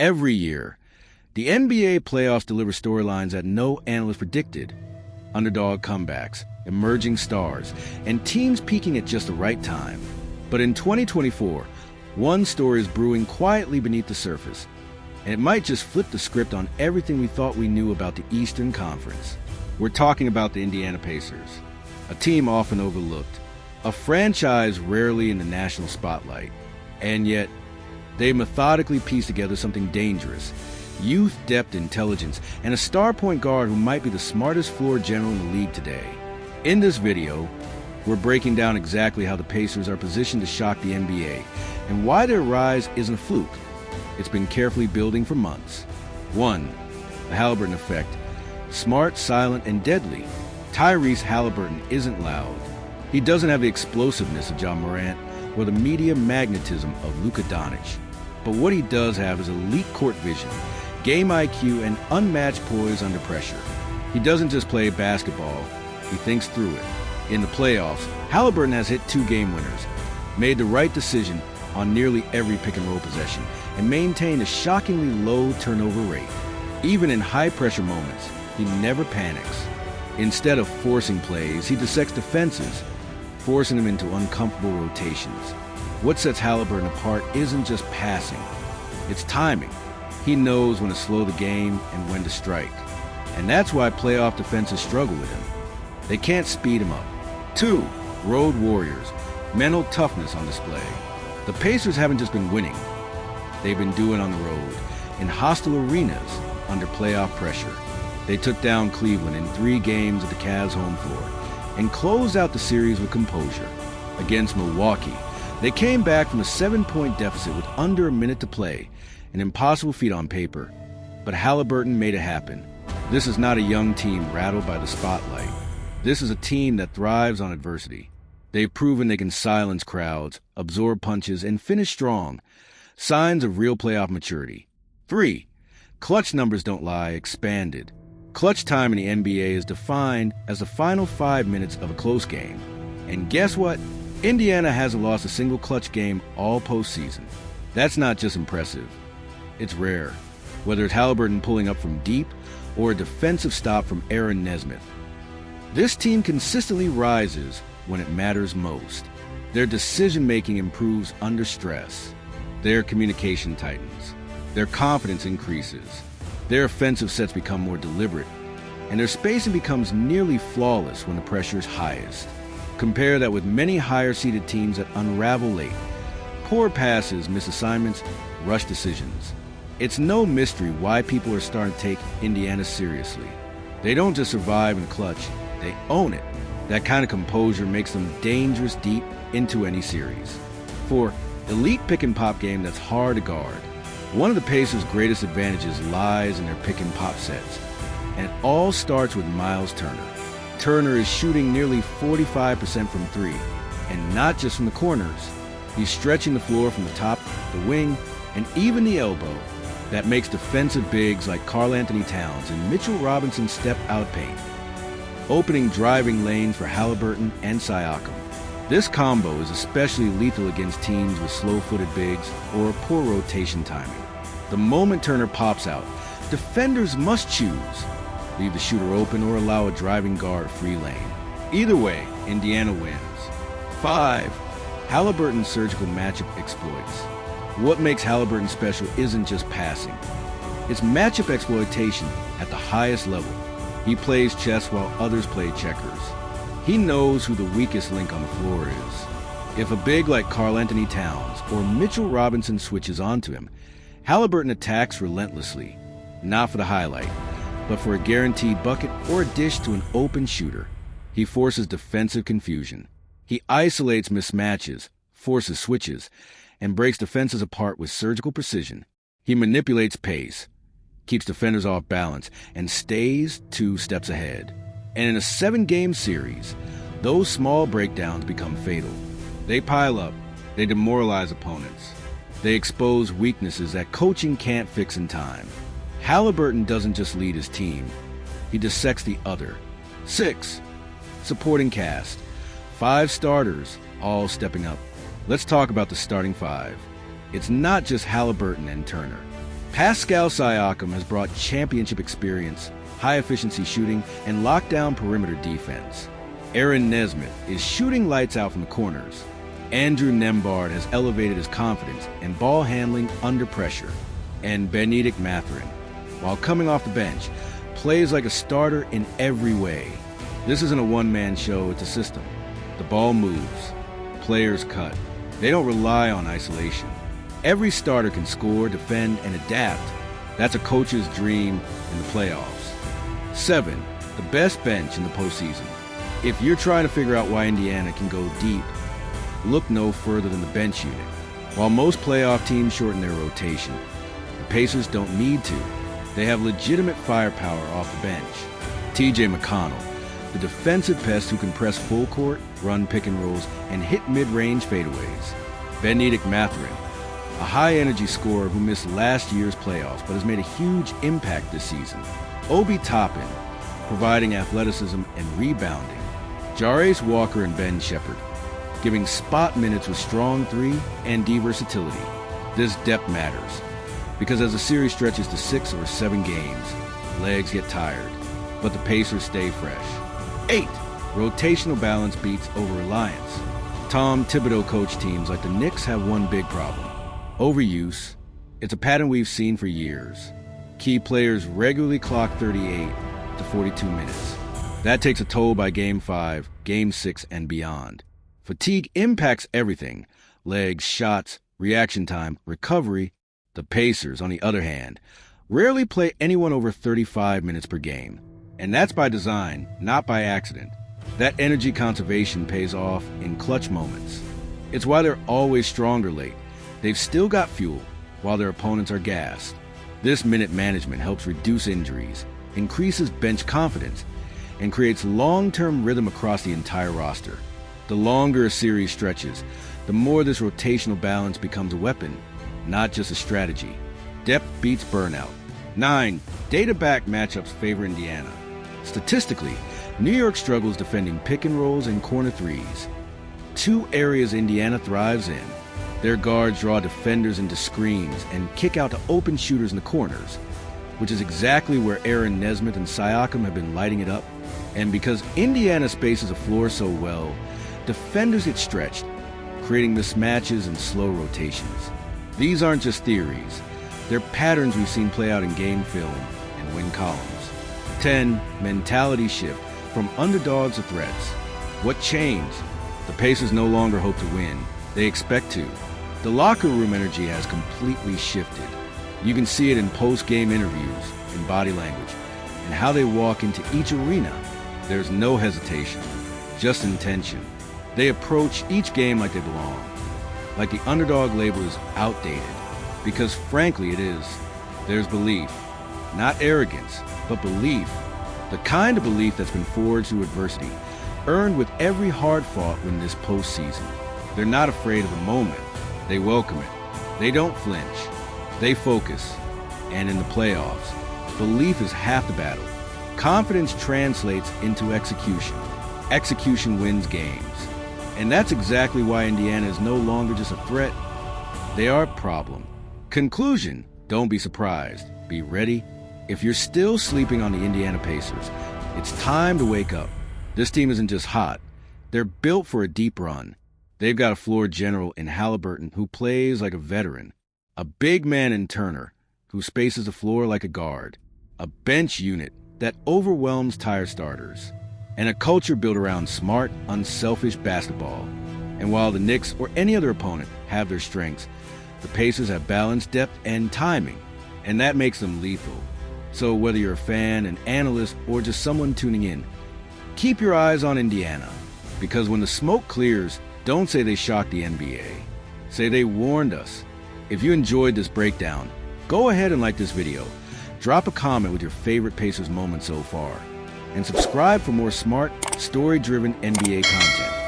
Every year, the NBA playoffs deliver storylines that no analyst predicted. Underdog comebacks, emerging stars, and teams peaking at just the right time. But in 2024, one story is brewing quietly beneath the surface, and it might just flip the script on everything we thought we knew about the Eastern Conference. We're talking about the Indiana Pacers, a team often overlooked, a franchise rarely in the national spotlight, and yet they methodically piece together something dangerous: youth, depth, intelligence, and a star point guard who might be the smartest floor general in the league today. In this video, we're breaking down exactly how the Pacers are positioned to shock the NBA and why their rise isn't a fluke. It's been carefully building for months. 1. The Haliburton effect. Smart, silent, and deadly. Tyrese Haliburton isn't loud. He doesn't have the explosiveness of John Morant or the media magnetism of Luka Doncic. But what he does have is elite court vision, game IQ, and unmatched poise under pressure. He doesn't just play basketball, he thinks through it. In the playoffs, Haliburton has hit 2 game winners, made the right decision on nearly every pick-and-roll possession, and maintained a shockingly low turnover rate. Even in high-pressure moments, he never panics. Instead of forcing plays, he dissects defenses, forcing them into uncomfortable rotations. What sets Haliburton apart isn't just passing, it's timing. He knows when to slow the game and when to strike. And that's why playoff defenses struggle with him. They can't speed him up. 2. Road warriors. Mental toughness on display. The Pacers haven't just been winning. They've been doing it on the road, in hostile arenas, under playoff pressure. They took down Cleveland in 3 games at the Cavs' home floor and closed out the series with composure. Against Milwaukee, they came back from a 7-point deficit with under a minute to play, an impossible feat on paper. But Haliburton made it happen. This is not a young team rattled by the spotlight. This is a team that thrives on adversity. They've proven they can silence crowds, absorb punches, and finish strong. Signs of real playoff maturity. 3. Clutch numbers don't lie, expanded. Clutch time in the NBA is defined as the final 5 minutes of a close game. And guess what? Indiana hasn't lost a single clutch game all postseason. That's not just impressive. It's rare. Whether it's Haliburton pulling up from deep or a defensive stop from Aaron Nesmith. This team consistently rises when it matters most. Their decision-making improves under stress. Their communication tightens. Their confidence increases. Their offensive sets become more deliberate. And their spacing becomes nearly flawless when the pressure is highest. Compare that with many higher-seeded teams that unravel late. Poor passes, misassignments, rush decisions. It's no mystery why people are starting to take Indiana seriously. They don't just survive in clutch, they own it. That kind of composure makes them dangerous deep into any series. For elite pick-and-pop game that's hard to guard, one of the Pacers' greatest advantages lies in their pick-and-pop sets. And it all starts with Miles Turner. Turner is shooting nearly 45% from 3, and not just from the corners. He's stretching the floor from the top, the wing, and even the elbow. That makes defensive bigs like Karl-Anthony Towns and Mitchell Robinson step out of paint, opening driving lanes for Haliburton and Siakam. This combo is especially lethal against teams with slow-footed bigs or poor rotation timing. The moment Turner pops out, defenders must choose: leave the shooter open or allow a driving guard free lane. Either way, Indiana wins. 5. Haliburton's surgical matchup exploits. What makes Haliburton special isn't just passing. It's matchup exploitation at the highest level. He plays chess while others play checkers. He knows who the weakest link on the floor is. If a big like Karl-Anthony Towns or Mitchell Robinson switches onto him, Haliburton attacks relentlessly, not for the highlight, but for a guaranteed bucket or a dish to an open shooter. He forces defensive confusion. He isolates mismatches, forces switches, and breaks defenses apart with surgical precision. He manipulates pace, keeps defenders off balance, and stays 2 steps ahead. And in a 7-game series, those small breakdowns become fatal. They pile up, they demoralize opponents. They expose weaknesses that coaching can't fix in time. Haliburton doesn't just lead his team, he dissects the other. 6. Supporting cast. 5 starters, all stepping up. Let's talk about the starting 5. It's not just Haliburton and Turner. Pascal Siakam has brought championship experience, high-efficiency shooting, and lockdown perimeter defense. Nesmith is shooting lights out from the corners. Andrew Nembhard has elevated his confidence and ball handling under pressure. And Nembhard, while coming off the bench, plays like a starter in every way. This isn't a one-man show, it's a system. The ball moves. Players cut. They don't rely on isolation. Every starter can score, defend, and adapt. That's a coach's dream in the playoffs. 7. The best bench in the postseason. If you're trying to figure out why Indiana can go deep, look no further than the bench unit. While most playoff teams shorten their rotation, the Pacers don't need to. They have legitimate firepower off the bench. T.J. McConnell, the defensive pest who can press full court, run pick and rolls, and hit mid-range fadeaways. Nembhard, a high-energy scorer who missed last year's playoffs but has made a huge impact this season. Obi Toppin, providing athleticism and rebounding. Jarace Walker and Ben Shepherd, giving spot minutes with strong three and D versatility. This depth matters, because as the series stretches to 6 or 7 games, legs get tired, but the Pacers stay fresh. 8. Rotational balance beats over-reliance. Tom Thibodeau coach teams like the Knicks have one big problem: overuse. It's a pattern we've seen for years. Key players regularly clock 38 to 42 minutes. That takes a toll by Game 5, Game 6, and beyond. Fatigue impacts everything: legs, shots, reaction time, recovery. The Pacers, on the other hand, rarely play anyone over 35 minutes per game. And that's by design, not by accident. That energy conservation pays off in clutch moments. It's why they're always stronger late. They've still got fuel, while their opponents are gassed. This minute management helps reduce injuries, increases bench confidence, and creates long-term rhythm across the entire roster. The longer a series stretches, the more this rotational balance becomes a weapon, not just a strategy. Depth beats burnout. 9. Data-backed matchups favor Indiana. Statistically, New York struggles defending pick and rolls and corner threes. 2 areas Indiana thrives in. Their guards draw defenders into screens and kick out to open shooters in the corners, which is exactly where Nesmith and Siakam have been lighting it up. And because Indiana spaces a floor so well, defenders get stretched, creating mismatches and slow rotations. These aren't just theories. They're patterns we've seen play out in game film and win columns. 10. Mentality shift from underdogs to threats. What changed? The Pacers no longer hope to win. They expect to. The locker room energy has completely shifted. You can see it in post-game interviews, in body language, and how they walk into each arena. There's no hesitation, just intention. They approach each game like they belong. Like the underdog label is outdated, because frankly it is. There's belief, not arrogance, but belief. The kind of belief that's been forged through adversity, earned with every hard-fought win this postseason. They're not afraid of the moment. They welcome it. They don't flinch. They focus. And in the playoffs, belief is half the battle. Confidence translates into execution. Execution wins games. And that's exactly why Indiana is no longer just a threat. They are a problem. Conclusion: don't be surprised. Be ready. If you're still sleeping on the Indiana Pacers, it's time to wake up. This team isn't just hot. They're built for a deep run. They've got a floor general in Haliburton who plays like a veteran, a big man in Turner who spaces the floor like a guard, a bench unit that overwhelms tired starters, and a culture built around smart, unselfish basketball. And while the Knicks or any other opponent have their strengths, the Pacers have balance, depth, and timing, and that makes them lethal. So whether you're a fan, an analyst, or just someone tuning in, keep your eyes on Indiana, because when the smoke clears, don't say they shocked the NBA. Say they warned us. If you enjoyed this breakdown, go ahead and like this video. Drop a comment with your favorite Pacers moment so far. And subscribe for more smart, story-driven NBA content.